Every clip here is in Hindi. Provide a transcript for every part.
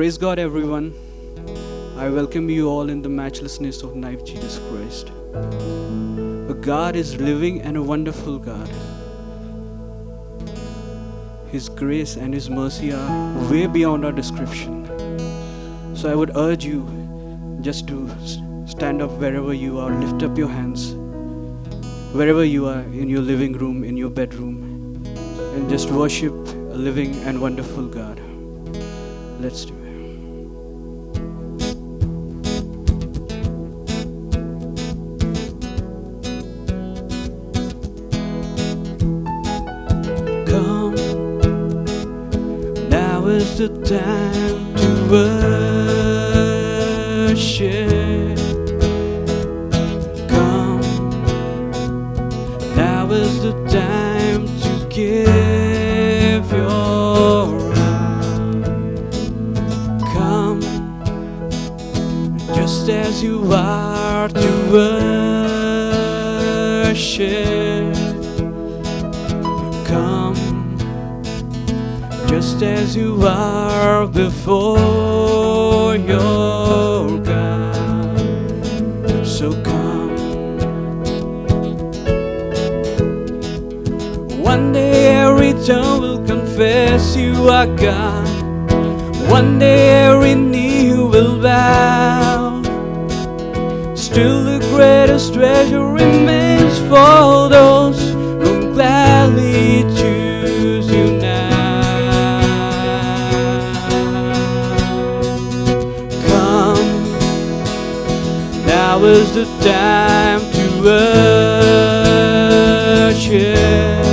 Praise God, everyone. I welcome you all in the matchlessness of knife Jesus Christ. God is living and a wonderful God. His grace and His mercy are way beyond our description. So I would urge you just to stand up wherever you are, lift up your hands, wherever you are, in your living room, in your bedroom, and just worship a living and wonderful God. Let's do it. Come, now is the time to worship. Come, now is the time to give your heart. Come, just as you are to worship. Come, just as you are before your God. So come. One day every tongue will confess you are God. One day every knee will bow. Still the greatest treasure remains for those who gladly choose you now. Come, now is the time to worship.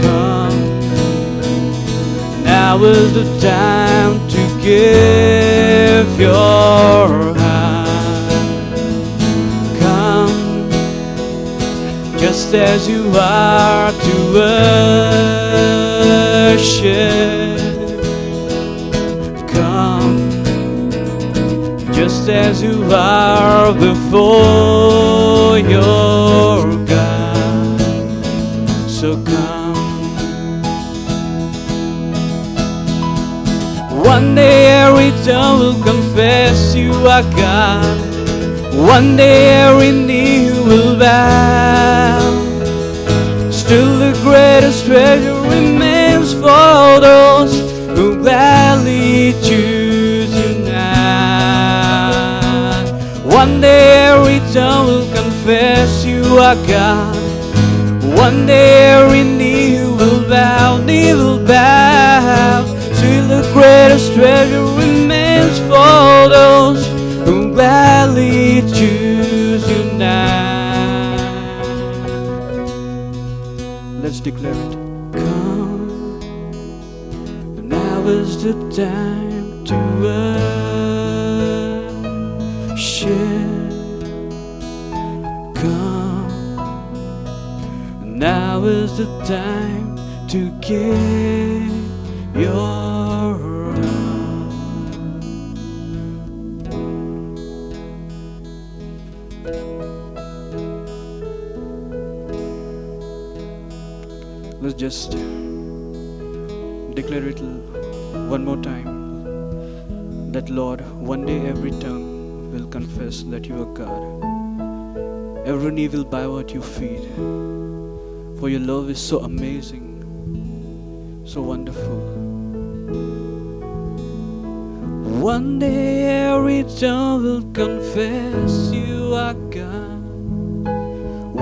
Come, now is the time to give your heart. Come, just as you are to worship. Come, just as you are before your God. So come. One day every tongue will confess you are God. One day every knee will bow. Still the greatest treasure remains for those who gladly choose you now. One day every tongue will confess you are God. One day every knee will bow, Still the greatest treasure remains for those who gladly choose you now. Let's declare it. Come, now is the time to worship. Come, now is the time to give your heart. Let's just declare it one more time. That Lord, one day every tongue will confess that you are God. Every knee will bow at your feet. For your love is so amazing, so wonderful. One day every tongue will confess you are God.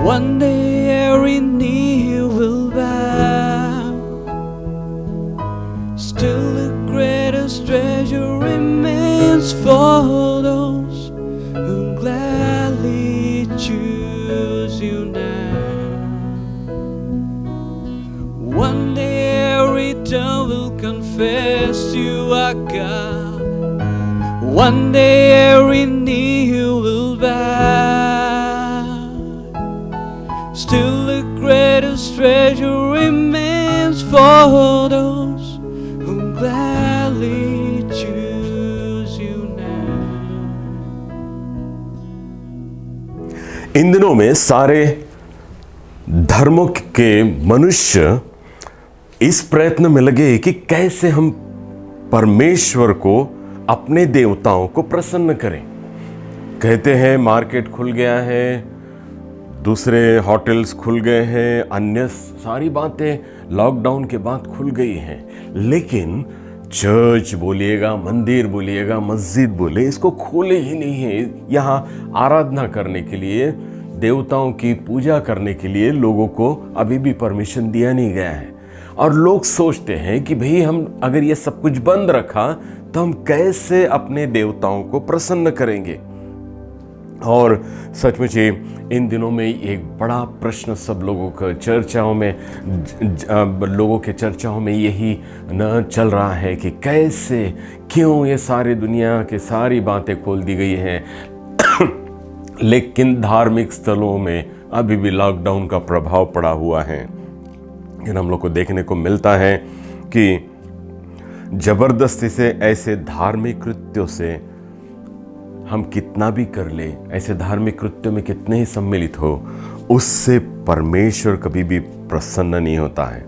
One day every knee will bow. Still the greatest treasure remains for those who gladly choose you now. One day every tongue will confess you are God. One day every knee will bow. Still the greatest treasure remains for those who gladly choose you now. इन दिनों में सारे धर्मों के मनुष्य इस प्रयत्न में लगे कि कैसे हम परमेश्वर को, अपने देवताओं को प्रसन्न करें। कहते हैं मार्केट खुल गया है, दूसरे होटल्स खुल गए हैं, अन्य सारी बातें लॉकडाउन के बाद खुल गई हैं, लेकिन चर्च बोलिएगा, मंदिर बोलिएगा, मस्जिद बोले, इसको खोले ही नहीं है। यहाँ आराधना करने के लिए, देवताओं की पूजा करने के लिए लोगों को अभी भी परमिशन दिया नहीं गया है। और लोग सोचते हैं कि भाई हम अगर ये सब कुछ बंद रखा तो हम कैसे अपने देवताओं को प्रसन्न करेंगे। और सचमुच इन दिनों में एक बड़ा प्रश्न सब लोगों का चर्चाओं में, लोगों के चर्चाओं में यही न चल रहा है कि कैसे, क्यों ये सारी दुनिया के सारी बातें खोल दी गई हैं लेकिन धार्मिक स्थलों में अभी भी लॉकडाउन का प्रभाव पड़ा हुआ है। लेकिन हम लोग को देखने को मिलता है कि जबरदस्ती से ऐसे धार्मिक कृत्यों से हम कितना भी कर ले, ऐसे धार्मिक कृत्यों में कितने ही सम्मिलित हो, उससे परमेश्वर कभी भी प्रसन्न नहीं होता है।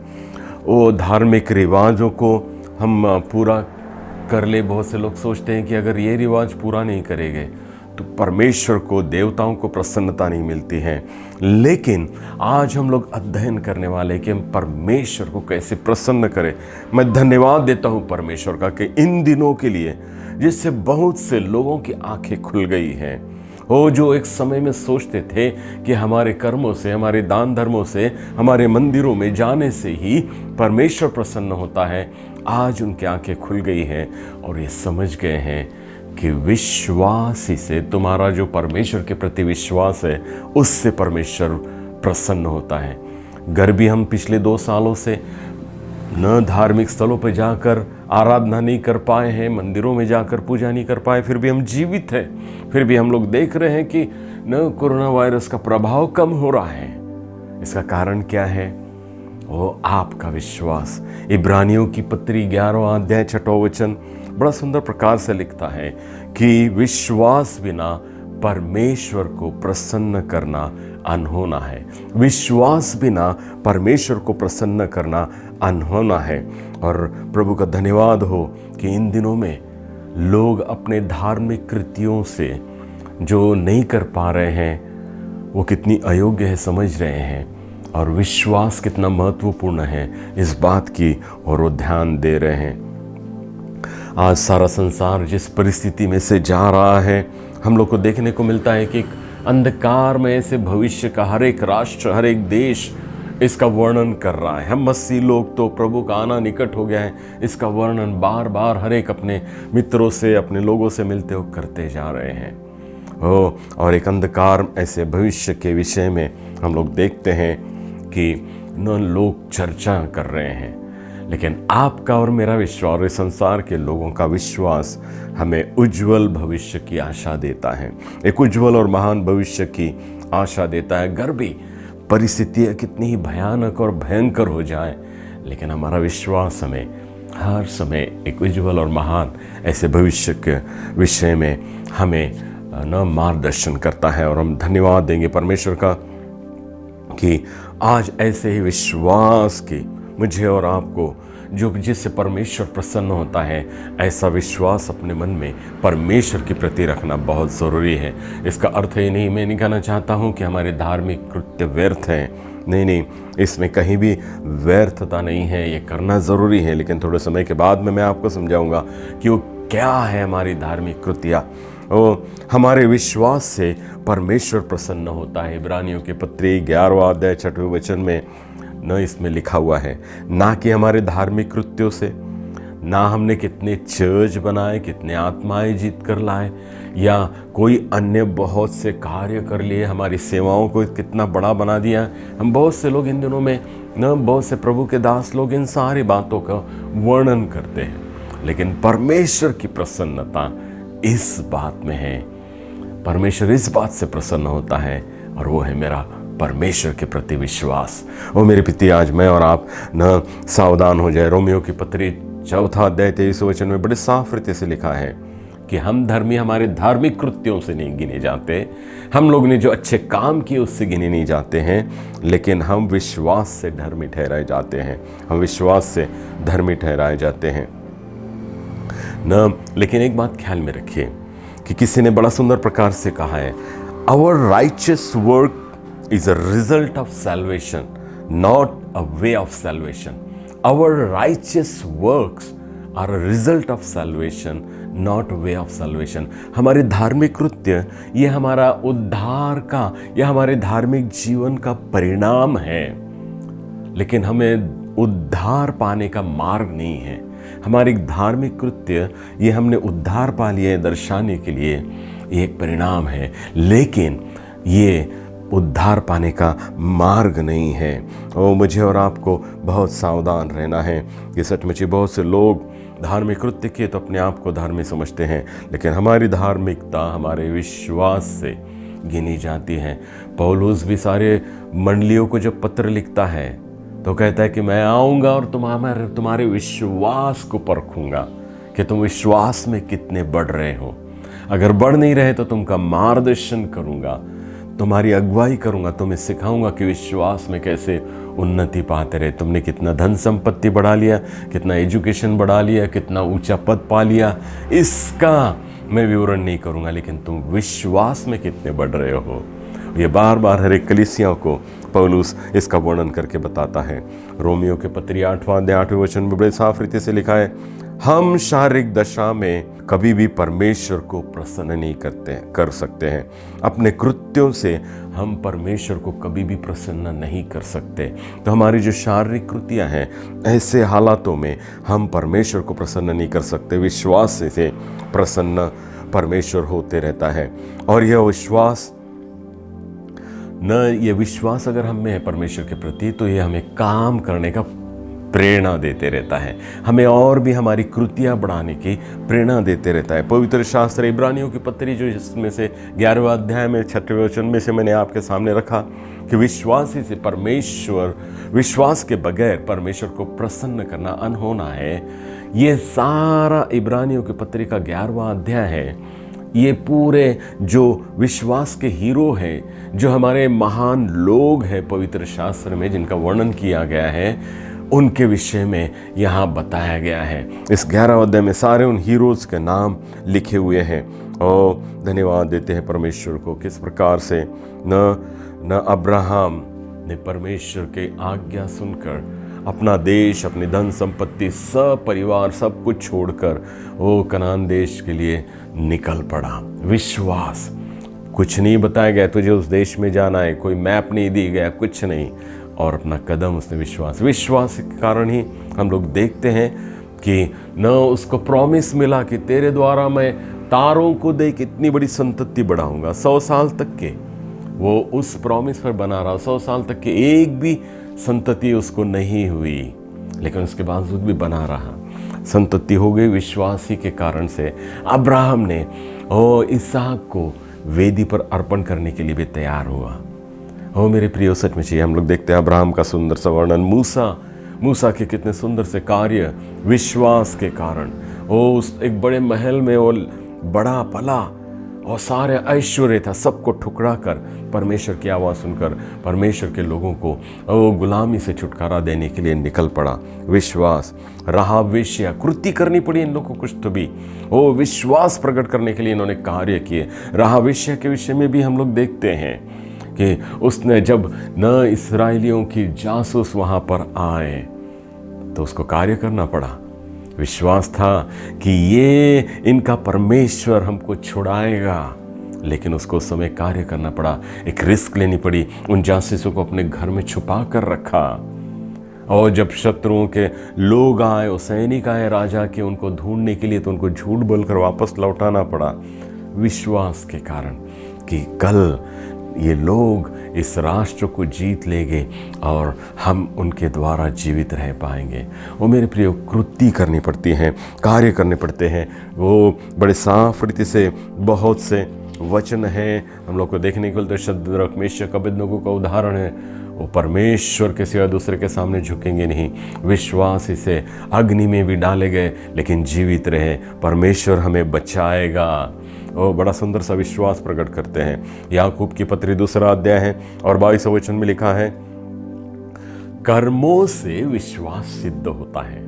वो धार्मिक रिवाजों को हम पूरा कर ले, बहुत से लोग सोचते हैं कि अगर ये रिवाज पूरा नहीं करेंगे तो परमेश्वर को, देवताओं को प्रसन्नता नहीं मिलती है। लेकिन आज हम लोग अध्ययन करने वाले कि हम परमेश्वर को कैसे प्रसन्न करें। मैं धन्यवाद देता हूँ परमेश्वर का कि इन दिनों के लिए, जिससे बहुत से लोगों की आंखें खुल गई हैं। वो जो एक समय में सोचते थे कि हमारे कर्मों से, हमारे दान धर्मों से, हमारे मंदिरों में जाने से ही परमेश्वर प्रसन्न होता है, आज उनकी आंखें खुल गई हैं और ये समझ गए हैं कि विश्वास ही से, तुम्हारा जो परमेश्वर के प्रति विश्वास है, उससे परमेश्वर प्रसन्न होता है। घर भी हम पिछले 2 सालों से न धार्मिक स्थलों पर जाकर आराधना नहीं कर पाए हैं, मंदिरों में जाकर पूजा नहीं कर पाए, फिर भी हम जीवित हैं। फिर भी हम लोग देख रहे हैं कि न कोरोना वायरस का प्रभाव कम हो रहा है। इसका कारण क्या है? वो आपका विश्वास। इब्रानियों की पत्री 11वां अध्याय 6वां वचन बड़ा सुंदर प्रकार से लिखता है कि विश्वास बिना परमेश्वर को प्रसन्न करना अनहोना है। विश्वास बिना परमेश्वर को प्रसन्न करना अनहोना है। और प्रभु का धन्यवाद हो कि इन दिनों में लोग अपने धार्मिक कृतियों से जो नहीं कर पा रहे हैं, वो कितनी अयोग्य है समझ रहे हैं, और विश्वास कितना महत्वपूर्ण है इस बात की और वो ध्यान दे रहे हैं। आज सारा संसार जिस परिस्थिति में से जा रहा है, हम लोग को देखने को मिलता है कि एक अंधकार में से भविष्य का हर एक राष्ट्र, हर एक देश इसका वर्णन कर रहा है। हम मसीह लोग तो प्रभु का आना निकट हो गया है, इसका वर्णन बार बार हर एक अपने मित्रों से, अपने लोगों से मिलते हुए करते जा रहे हैं। और एक अंधकार ऐसे भविष्य के विषय में हम लोग देखते हैं कि न लोग चर्चा कर रहे हैं, लेकिन आपका और मेरा विश्वास और संसार के लोगों का विश्वास हमें उज्जवल भविष्य की आशा देता है। एक उज्जवल और महान भविष्य की आशा देता है। घर भी परिस्थितियाँ कितनी ही भयानक और भयंकर हो जाए, लेकिन हमारा विश्वास हमें हर समय एक उज्जवल और महान ऐसे भविष्य के विषय में हमें न मार्गदर्शन करता है। और हम धन्यवाद देंगे परमेश्वर का कि आज ऐसे ही विश्वास की मुझे और आपको, जो जिससे परमेश्वर प्रसन्न होता है, ऐसा विश्वास अपने मन में परमेश्वर के प्रति रखना बहुत ज़रूरी है। इसका अर्थ ये नहीं, मैं नहीं कहना चाहता हूँ कि हमारे धार्मिक कृत्य व्यर्थ हैं। नहीं, इसमें कहीं भी व्यर्थता नहीं है, ये करना ज़रूरी है। लेकिन थोड़े समय के बाद में मैं आपको समझाऊंगा कि वो क्या है हमारी धार्मिक कृतियाँ। हमारे विश्वास से परमेश्वर प्रसन्न होता है। इब्रानियों की पत्री 11वां अध्याय 6वें वचन में न इसमें लिखा हुआ है, ना कि हमारे धार्मिक कृत्यों से, ना हमने कितने चर्च बनाए, कितने आत्माएं जीत कर लाए, या कोई अन्य बहुत से कार्य कर लिए, हमारी सेवाओं को कितना बड़ा बना दिया। हम बहुत से लोग इन दिनों में न, बहुत से प्रभु के दास लोग इन सारी बातों का वर्णन करते हैं, लेकिन परमेश्वर की प्रसन्नता इस बात में है। परमेश्वर इस बात से प्रसन्न होता है, और वो है मेरा परमेश्वर के प्रति विश्वास। वो मेरे पिता, आज मैं और आप न सावधान हो जाए। रोमियो की पत्री 4वां अध्याय 23 वचन में बड़े साफ रीति से लिखा है कि हम धर्मी हमारे धार्मिक कृत्यों से नहीं गिने जाते, हम लोग ने जो अच्छे काम किए उससे गिने नहीं जाते हैं, लेकिन हम विश्वास से धर्मी ठहराए जाते हैं। हम विश्वास से धर्मी ठहराए जाते हैं। ना। लेकिन एक बात ख्याल में रखिए कि किसी ने बड़ा सुंदर प्रकार से कहा है, our righteous work is a result of salvation, not a way of salvation. Our righteous works are a result of salvation, not way of salvation. हमारे धार्मिक कृत्य ये हमारा उद्धार का या हमारे धार्मिक जीवन का परिणाम है, लेकिन हमें उद्धार पाने का मार्ग नहीं है। हमारे धार्मिक कृत्य ये हमने उद्धार पा लिया है दर्शाने के लिए, ये एक परिणाम है, लेकिन ये उद्धार पाने का मार्ग नहीं है। और मुझे और आपको बहुत सावधान रहना है कि सचमुच बहुत से लोग धार्मिक कृत्य किए तो अपने आप को धार्मिक समझते हैं, लेकिन हमारी धार्मिकता हमारे विश्वास से गिनी जाती है। पौलुस भी सारे मंडलियों को जब पत्र लिखता है तो कहता है कि मैं आऊँगा और तुम्हारे विश्वास को परखूंगा कि तुम विश्वास में कितने बढ़ रहे हो। अगर बढ़ नहीं रहे तो तुमका मार्गदर्शन करूँगा, तुम्हारी अगुवाई करूँगा, तुम्हें सिखाऊंगा कि विश्वास में कैसे उन्नति पाते रहे। तुमने कितना धन संपत्ति बढ़ा लिया, कितना एजुकेशन बढ़ा लिया, कितना ऊंचा पद पा लिया, इसका मैं विवरण नहीं करूँगा, लेकिन तुम विश्वास में कितने बढ़ रहे हो। ये बार बार हर एक कलीसिया को पौलुस इसका वर्णन करके बताता है। रोमियो के पत्री 8वां अध्याय 8वें वचन में बड़े साफ रीति से लिखा है, हम शारीरिक दशा में कभी भी परमेश्वर को प्रसन्न नहीं कर सकते हैं। अपने कृत्यों से हम परमेश्वर को कभी भी प्रसन्न नहीं कर सकते। तो हमारी जो शारीरिक कृतियां हैं, ऐसे हालातों में हम परमेश्वर को प्रसन्न नहीं कर सकते। विश्वास से प्रसन्न परमेश्वर होते रहता है। और ये विश्वास अगर हम में है परमेश्वर के प्रति, तो ये हमें काम करने का प्रेरणा देते रहता है, हमें और भी हमारी कृतियां बढ़ाने की प्रेरणा देते रहता है। पवित्र शास्त्र इब्रानियों की पत्री जो जिसमें से 11वें अध्याय में 6वें वचन में से मैंने आपके सामने रखा कि विश्वासी से विश्वास के बगैर परमेश्वर को प्रसन्न करना अनहोना है। ये सारा इब्रानियों की पत्री का 11वां अध्याय है। ये पूरे जो विश्वास के हीरो हैं, जो हमारे महान लोग हैं पवित्र शास्त्र में जिनका वर्णन किया गया है, उनके विषय में यहाँ बताया गया है। इस 11वें अध्याय में सारे उन हीरोज़ के नाम लिखे हुए हैं। और धन्यवाद देते हैं परमेश्वर को किस प्रकार से न अब्राहम ने परमेश्वर के आज्ञा सुनकर अपना देश, अपनी धन संपत्ति, सब परिवार, सब कुछ छोड़कर वो कनान देश के लिए निकल पड़ा। विश्वास, कुछ नहीं बताया गया तुझे उस देश में जाना है, कोई मैप नहीं दी गया, कुछ नहीं, और अपना कदम उसने विश्वास के कारण ही हम लोग देखते हैं कि न उसको प्रॉमिस मिला कि तेरे द्वारा मैं तारों को देख इतनी बड़ी संतति बढ़ाऊंगा। 100 साल तक के वो उस प्रॉमिस पर बना रहा, 100 साल तक के एक भी संतति उसको नहीं हुई, लेकिन उसके बावजूद भी बना रहा। संतति हो गई विश्वासी के कारण से। अब्राहम ने इसहाक को वेदी पर अर्पण करने के लिए भी तैयार हुआ। मेरे प्रियो, सच में चाहिए हम लोग देखते हैं अब्राहम का सुंदर सा वर्णन, मूसा के कितने सुंदर से कार्य विश्वास के कारण। उस एक बड़े महल में वो बड़ा पला और सारे ऐश्वर्य था, सबको ठुकरा कर परमेश्वर की आवाज़ सुनकर परमेश्वर के लोगों को गुलामी से छुटकारा देने के लिए निकल पड़ा। विश्वास। राहाब वेश्या, कृति करनी पड़ी इन लोगों को कुछ तो भी, विश्वास प्रकट करने के लिए इन्होंने कार्य किए। राहाब वेश्या के विषय में भी हम लोग देखते हैं कि उसने जब न इस्राएलियों की जासूस वहाँ पर आए तो उसको कार्य करना पड़ा। विश्वास था कि ये इनका परमेश्वर हमको छुड़ाएगा, लेकिन उसको उस समय कार्य करना पड़ा, एक रिस्क लेनी पड़ी। उन जासूसों को अपने घर में छुपा कर रखा, और जब शत्रुओं के लोग आए, सैनिक आए राजा के उनको ढूंढने के लिए, तो उनको झूठ बोलकर वापस लौटाना पड़ा विश्वास के कारण कि कल ये लोग इस राष्ट्र को जीत लेंगे और हम उनके द्वारा जीवित रह पाएंगे। वो मेरे प्रियो, कृति करनी पड़ती हैं, कार्य करने पड़ते हैं। वो बड़े साफ रीति से बहुत से वचन हैं हम लोग को देखने को मिलते। शद्रक, मेशक, अबेदनगो का उदाहरण है। वो परमेश्वर के सिवा दूसरे के सामने झुकेंगे नहीं। विश्वास से अग्नि में भी डाले गए लेकिन जीवित रहे। परमेश्वर हमें बचाएगा। वो बड़ा सुंदर सा विश्वास प्रकट करते हैं। याकूब की पत्री 2 अध्याय है और 22 वचन में लिखा है, कर्मों से विश्वास सिद्ध होता है।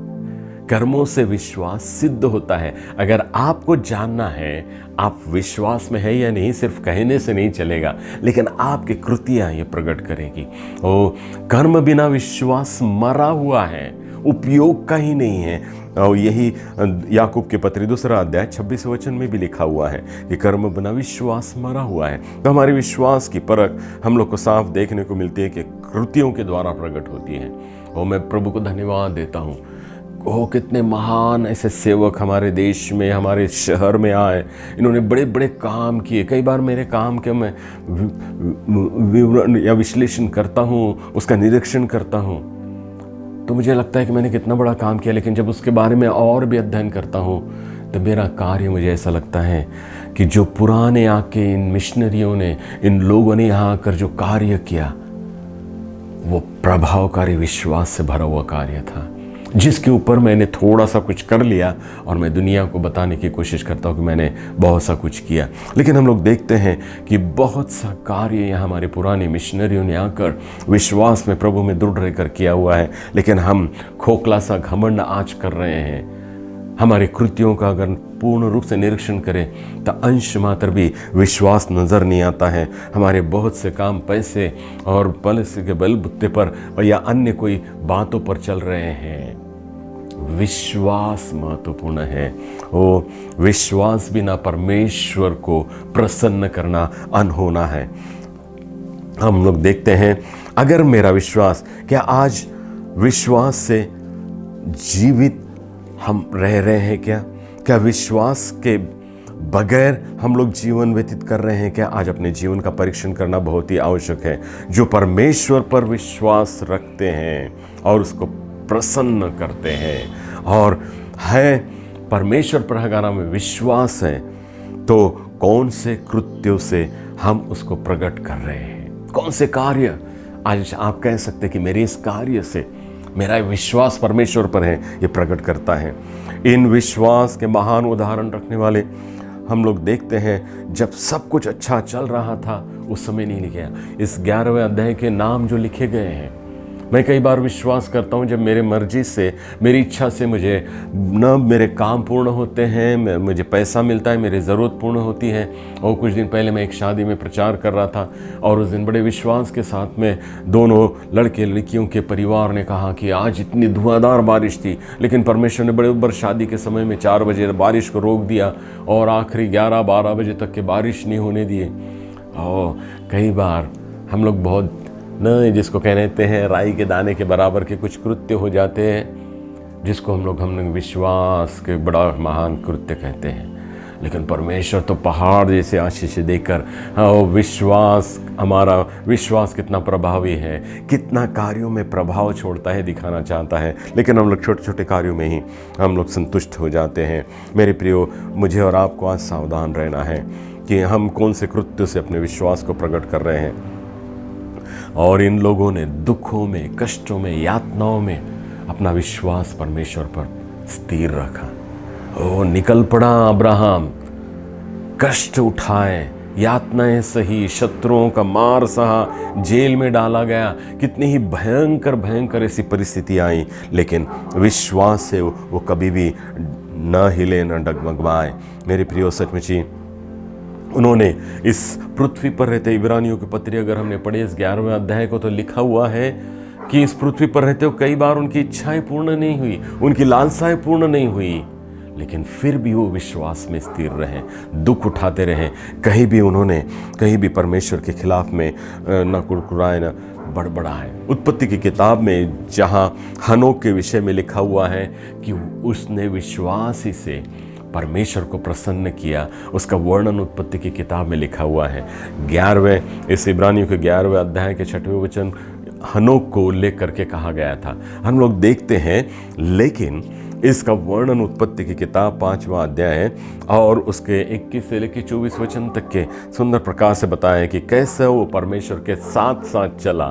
कर्मों से विश्वास सिद्ध होता है। अगर आपको जानना है आप विश्वास में है या नहीं, सिर्फ कहने से नहीं चलेगा, लेकिन आपकी कृतियां ये प्रकट करेगी। ओ कर्म बिना विश्वास मरा हुआ है, उपयोग का ही नहीं है। और यही याकूब के पत्री 2 अध्याय 26 वचन में भी लिखा हुआ है कि कर्म बिना विश्वास मरा हुआ है। तो हमारे विश्वास की परख हम लोग को साफ देखने को मिलती है कि कृतियों के द्वारा प्रकट होती है। और मैं प्रभु को धन्यवाद देता हूँ। ओ कितने महान ऐसे सेवक हमारे देश में, हमारे शहर में आए, इन्होंने बड़े बड़े काम किए। कई बार मेरे काम के मैं विवरण या विश्लेषण करता हूँ, उसका निरीक्षण करता हूँ, तो मुझे लगता है कि मैंने कितना बड़ा काम किया। लेकिन जब उसके बारे में और भी अध्ययन करता हूँ तो मेरा कार्य, मुझे ऐसा लगता है कि जो पुराने आके इन मिशनरियों ने, इन लोगों ने यहाँ आकर जो कार्य किया, वो प्रभावकारी विश्वास से भरा हुआ कार्य था, जिसके ऊपर मैंने थोड़ा सा कुछ कर लिया और मैं दुनिया को बताने की कोशिश करता हूँ कि मैंने बहुत सा कुछ किया। लेकिन हम लोग देखते हैं कि बहुत सा कार्य यहाँ हमारे पुराने मिशनरियों ने आकर विश्वास में, प्रभु में दृढ़ रहकर किया हुआ है। लेकिन हम खोखला सा घमंड आज कर रहे हैं। हमारे कृतियों का अगर पूर्ण रूप से निरीक्षण करें तो अंश मात्र भी विश्वास नज़र नहीं आता है। हमारे बहुत से काम पैसे और पैसे के बलबूते पर या अन्य कोई बातों पर चल रहे हैं। विश्वास महत्वपूर्ण है। वो विश्वास बिना परमेश्वर को प्रसन्न करना अनहोना है। हम लोग देखते हैं, अगर मेरा विश्वास, क्या आज विश्वास से जीवित हम रह रहे हैं? क्या विश्वास के बगैर हम लोग जीवन व्यतीत कर रहे हैं? क्या आज अपने जीवन का परीक्षण करना बहुत ही आवश्यक है। जो परमेश्वर पर विश्वास रखते हैं और उसको प्रसन्न करते हैं, और है परमेश्वर पर अगर हमें विश्वास है तो कौन से कृत्यों से हम उसको प्रकट कर रहे हैं, कौन से कार्य। आज आप कह सकते हैं कि मेरे इस कार्य से मेरा विश्वास परमेश्वर पर है, ये प्रकट करता है। इन विश्वास के महान उदाहरण रखने वाले हम लोग देखते हैं, जब सब कुछ अच्छा चल रहा था उस समय नहीं लिखे। इस 11वें अध्याय के नाम जो लिखे गए हैं, मैं कई बार विश्वास करता हूँ जब मेरे मर्जी से, मेरी इच्छा से मुझे न मेरे काम पूर्ण होते हैं, मुझे पैसा मिलता है, मेरी ज़रूरत पूर्ण होती है। और कुछ दिन पहले मैं एक शादी में प्रचार कर रहा था और उस दिन बड़े विश्वास के साथ में दोनों लड़के लड़कियों के परिवार ने कहा कि आज इतनी धुआंधार बारिश थी, लेकिन परमेश्वर ने बड़े शादी के समय में 4 बजे बारिश को रोक दिया और आखिरी 11-12 बजे तक के बारिश नहीं होने दिए। और कई बार हम लोग बहुत न, जिसको कहते हैं राई के दाने के बराबर के कुछ कृत्य हो जाते हैं, जिसको हम लोग विश्वास के बड़ा महान कृत्य कहते हैं। लेकिन परमेश्वर तो पहाड़ जैसे आशीष देकर, विश्वास, हमारा विश्वास कितना प्रभावी है, कितना कार्यों में प्रभाव छोड़ता है, दिखाना चाहता है। लेकिन हम लोग छोटे छोटे कार्यों में ही हम लोग संतुष्ट हो जाते हैं। मेरे प्रियो, मुझे और आपको आज सावधान रहना है कि हम कौन से कृत्य से अपने विश्वास को प्रकट कर रहे हैं। और इन लोगों ने दुखों में, कष्टों में, यातनाओं में अपना विश्वास परमेश्वर पर स्थिर रखा। ओ निकल पड़ा अब्राहम, कष्ट उठाए, यातनाएं सही, शत्रुओं का मार सहा, जेल में डाला गया, कितनी ही भयंकर ऐसी परिस्थिति आई, लेकिन विश्वास से वो कभी भी न हिले न डगमगवाए। मेरे प्रियो, सचमुच ही उन्होंने इस पृथ्वी पर रहते, इब्रानियों की पत्री अगर हमने पढ़े इस 11वें अध्याय को, तो लिखा हुआ है कि इस पृथ्वी पर रहते हुए कई बार उनकी इच्छाएं पूर्ण नहीं हुई, उनकी लालसाएं पूर्ण नहीं हुई, लेकिन फिर भी वो विश्वास में स्थिर रहे, दुख उठाते रहे। कहीं भी परमेश्वर के खिलाफ में न कुड़कुड़ाए न बड़बड़ाए। उत्पत्ति की किताब में जहाँ हनोक के विषय में लिखा हुआ है कि उसने विश्वास ही से परमेश्वर को प्रसन्न किया, उसका वर्णन उत्पत्ति की किताब में लिखा हुआ है। 11वें इस इब्रानियों के 11वें अध्याय के 6वें वचन हनोक को उल्लेख करके कहा गया था। हम लोग देखते हैं, लेकिन इसका वर्णन उत्पत्ति की किताब 5वां अध्याय है और उसके 21 से लेकर 24 वचन तक के सुंदर प्रकार से बताया कि कैसे वो परमेश्वर के साथ साथ चला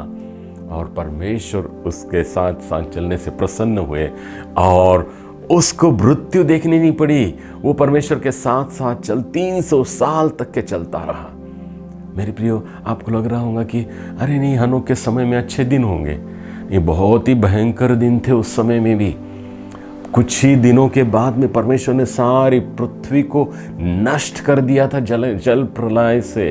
और परमेश्वर उसके साथ साथ चलने से प्रसन्न हुए और उसको मृत्यु देखनी नहीं पड़ी। वो परमेश्वर के साथ साथ 300 साल तक के चलता रहा। मेरे प्रियो, आपको लग रहा होगा कि अरे नहीं, हनोक के समय में अच्छे दिन होंगे। ये बहुत ही भयंकर दिन थे उस समय में भी। कुछ ही दिनों के बाद में परमेश्वर ने सारी पृथ्वी को नष्ट कर दिया था जल प्रलय से।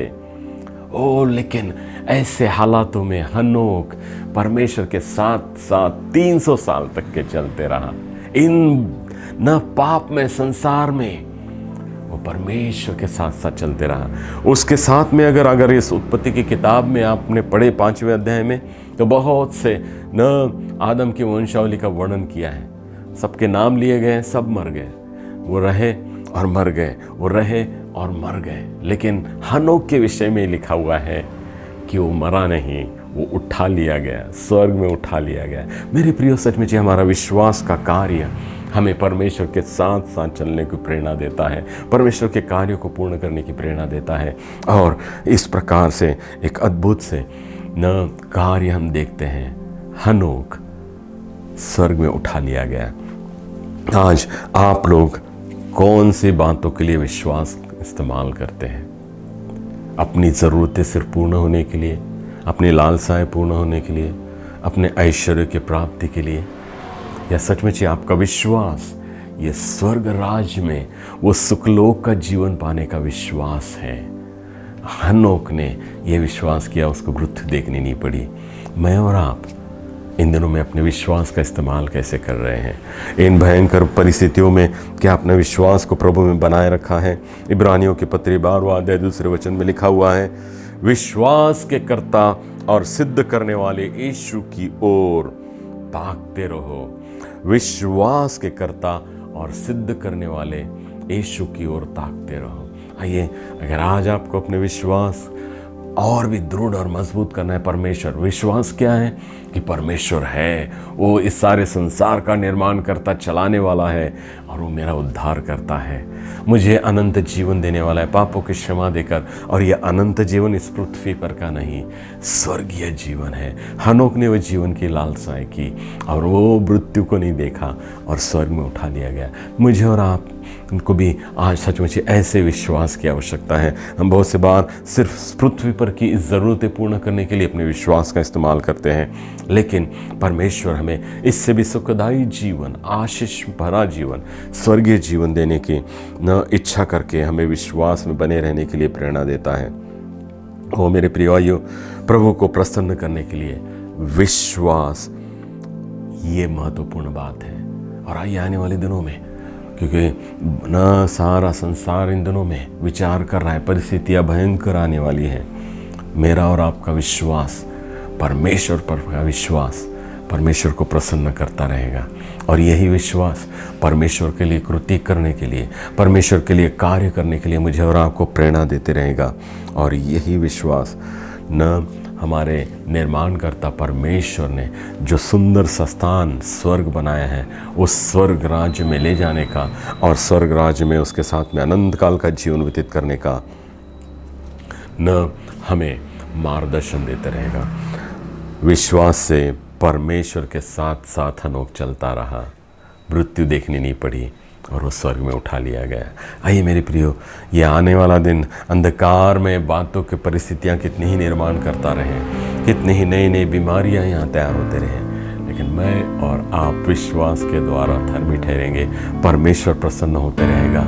ओ लेकिन ऐसे हालातों में हनोक परमेश्वर के साथ साथ 300 साल तक के चलते रहा। इन न पाप में संसार में वो परमेश्वर के साथ साथ चलते रहा। उसके साथ में अगर इस उत्पत्ति की किताब में आपने पढ़े 5वें अध्याय में, तो बहुत से न आदम की वंशावली का वर्णन किया है। सबके नाम लिए गए, सब मर गए, वो रहे और मर गए, वो रहे और मर गए। लेकिन हनोक के विषय में लिखा हुआ है कि वो मरा नहीं, वो उठा लिया गया, स्वर्ग में उठा लिया गया। मेरे प्रियो, सच में हमारा विश्वास का कार्य हमें परमेश्वर के साथ साथ चलने की प्रेरणा देता है, परमेश्वर के कार्यों को पूर्ण करने की प्रेरणा देता है। और इस प्रकार से एक अद्भुत से न कार्य हम देखते हैं। हनोक स्वर्ग में उठा लिया गया। आज आप लोग कौन सी बातों के लिए विश्वास इस्तेमाल करते हैं? अपनी ज़रूरतें सिर्फ पूर्ण होने के लिए, अपनी लालसाएं पूर्ण होने के लिए, अपने ऐश्वर्य की प्राप्ति के लिए, या सचमुच आपका विश्वास ये स्वर्ग राज्य में वो सुखलोक का जीवन पाने का विश्वास है? हनोक ने यह विश्वास किया, उसको मृत्यु देखनी नहीं पड़ी। मैं और आप इन दिनों में अपने विश्वास का इस्तेमाल कैसे कर रहे हैं? इन भयंकर परिस्थितियों में क्या अपने विश्वास को प्रभु में बनाए रखा है? इब्रानियों के पत्री 12वां अध्याय 2 वचन में लिखा हुआ है, विश्वास के कर्ता और सिद्ध करने वाले यीशु की ओर ताकते रहो। विश्वास के कर्ता और सिद्ध करने वाले यीशु की ओर ताकते रहो। आइए, अगर आज आपको अपने विश्वास और भी दृढ़ और मजबूत करना है, परमेश्वर, विश्वास क्या है कि परमेश्वर है, वो इस सारे संसार का निर्माण करता, चलाने वाला है, और वो मेरा उद्धार करता है, मुझे अनंत जीवन देने वाला है, पापों की क्षमा देकर। और यह अनंत जीवन इस पृथ्वी पर का नहीं, स्वर्गीय जीवन है। हनोक ने वो जीवन की लालसाएं की और वो मृत्यु को नहीं देखा और स्वर्ग में उठा लिया गया। मुझे और आप उनको भी आज सचमुच ऐसे विश्वास की आवश्यकता है। हम बहुत से बार सिर्फ पृथ्वी पर की इस ज़रूरतें पूर्ण करने के लिए अपने विश्वास का इस्तेमाल करते हैं, लेकिन परमेश्वर हमें इससे भी सुखदायी जीवन, आशीष भरा जीवन, स्वर्गीय जीवन देने की न इच्छा करके हमें विश्वास में बने रहने के लिए प्रेरणा देता है। ओ मेरे प्रिय भाइयों, प्रभु को प्रसन्न करने के लिए विश्वास ये महत्वपूर्ण बात है। और आइए आने वाले दिनों में, क्योंकि न सारा संसार इन दिनों में विचार कर रहा है, परिस्थितियाँ भयंकर आने वाली हैं, मेरा और आपका विश्वास, परमेश्वर पर का विश्वास परमेश्वर को प्रसन्न करता रहेगा। और यही विश्वास परमेश्वर के लिए कृति करने के लिए, परमेश्वर के लिए कार्य करने के लिए मुझे और आपको प्रेरणा देते रहेगा। और यही विश्वास न हमारे निर्माणकर्ता परमेश्वर ने जो सुंदर सा स्थान स्वर्ग बनाया है, उस स्वर्ग राज्य में ले जाने का और स्वर्ग राज्य में उसके साथ में अनंत काल का जीवन व्यतीत करने का न हमें मार्गदर्शन देते रहेगा। विश्वास से परमेश्वर के साथ साथ हनोक चलता रहा, मृत्यु देखनी नहीं पड़ी और वो स्वर्ग में उठा लिया गया। आइए मेरे प्रियो, ये आने वाला दिन अंधकार में बातों की परिस्थितियाँ कितनी ही निर्माण करता रहे, कितनी ही नई नई बीमारियाँ यहाँ तैयार होते रहे, लेकिन मैं और आप विश्वास के द्वारा धर्मी ठहरेंगे, परमेश्वर प्रसन्न होते रहेगा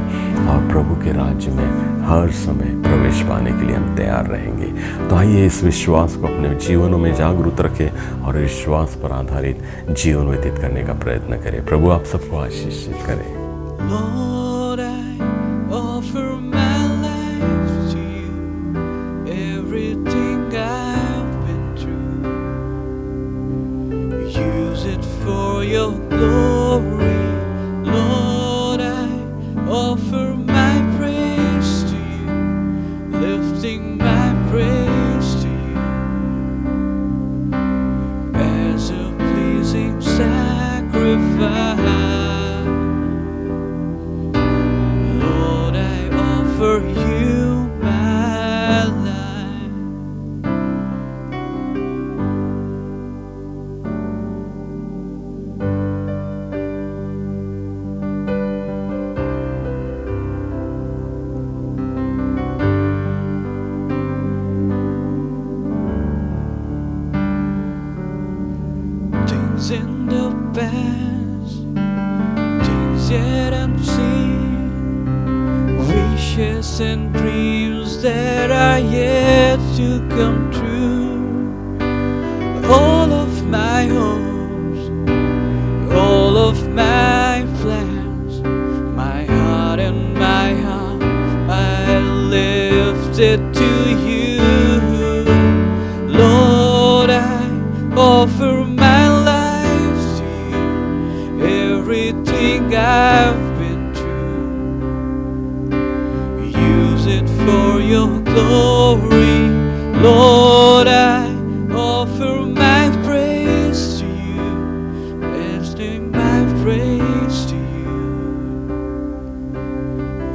और प्रभु के राज्य में हर समय प्रवेश पाने के लिए हम तैयार रहेंगे। तो आइए इस विश्वास को अपने जीवनों में जागरूक रखें और विश्वास पर आधारित जीवन व्यतीत करने का प्रयत्न करें। प्रभु आप सबको आशीषित करें। Lord, I offer my life to you, everything I've been through. Use it for your glory. Lord, I offer my praise to you, lifting my praise to you as a pleasing sacrifice. For you, my life. Things in the past yet unseen, wishes and dreams that are yet to come true. All of my hopes, all of my plans, my heart and my heart, I lift it to you. Lord, I offer my life to you, everything I've been through. Use it for your glory. Lord, I offer my praise to you, lifting my praise to you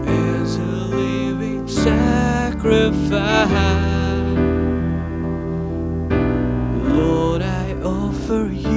as a living sacrifice. Lord, I offer you